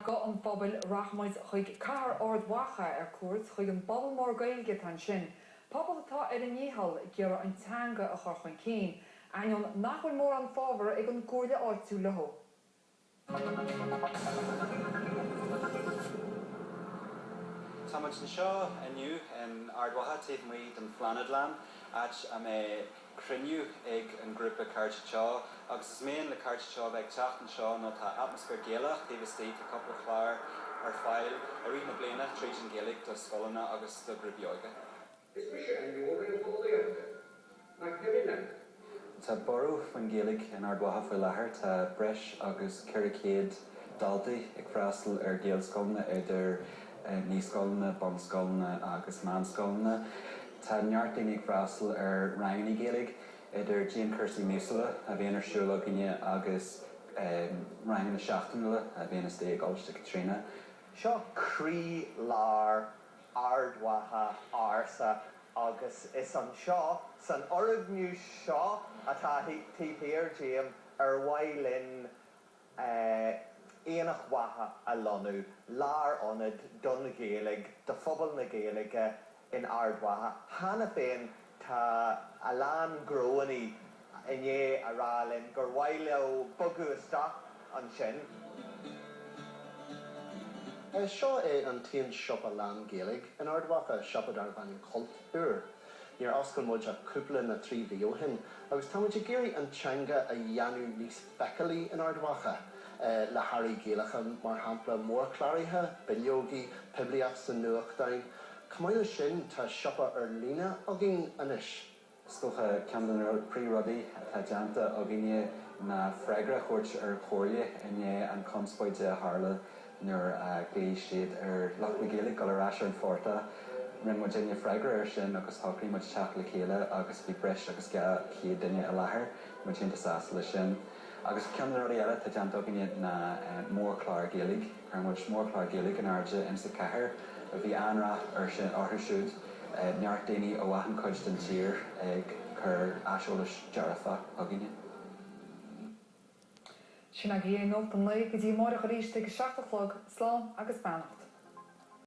Go an Phobail rachmaid chuig car ordwacha cuairt chuig an bobal mór gaeilge tan sin. Pobal atá ar an níhall gur an teanga a chur chuin cín, aion nachfuil mór an fábhar ag an gcúrla áirtú leo. Táid na seo aniu an ardwatha taobh muid an Flanadlan at am criniú ag an grúpa Cairde Teo agus is méon le Cairde Teo ag teachtan seo nó tá atmosfér géalach dévastate a couple chláir ar fáil a rí na bliana tríd an Gaelic do scolanna agus do grúpa yoga. Tá ború fan Gaelic an ardwatha faoi láthair tá breis agus Cairde daltaí ag freastal ar géal scolanna idir níos scolanna, bon scolanna agus man scolanna. Tá neartdaoine ag freastal ar ranganí Gaelic idir Jean Kirsty Musela a bhíon ar siúla gine agus rangan na seachtainile a bhíon is ag Ulster Katrina. Seo crí lár ardwatha arsa agus is an seo san oribhniú seo atá típéir James ar bhailinn éanach watha a lonú lár onad don na Gaeilge, de phobal na Gaeilge in ardwatha. Hanna féin tá a lán grónaí inné a rálinn gur bhaile bogu isteach an sin. Seo an tíon siopa lán Gaeilge in ardwatha siopa dar bhain cultúr. Níor oscail muid a cúpla na trí bhíohin, agus tá muid a géirí an teanga a dheanú níos feicealaí in ardwatha. Le Harry Gaelacha mar hampla mór chláirithe, biliogi, pibliach san nuachtainn. Cumáile sin tá siopa ar lína a gin anis. Stocha ceann ar prírodí tá deanta a gine na freigra chuirt ar chóirle inné an conspóide a Harla nuair a gléis siad ar Loch na Gaeilge go ar an forta. Rin mu dinne freigra ar sin agus thocaí muid teach le chéile agus bhí breis agus chéad duine a láthair mu dinta sas lei sin. Agus ceann ar eile tá deanta a gine na mórchlár Gaeilge, ar muid mórchlár Gaeilge an airde in sa cethir a bhí anrath ar sin áthar siúd neart daoine ó bhaithan cuid den tír ag chur aiseolalas dearafa a gine. Sin a ghéanamh an le go dtí mór a choríiste go 7 chlog, slán agus beannacht.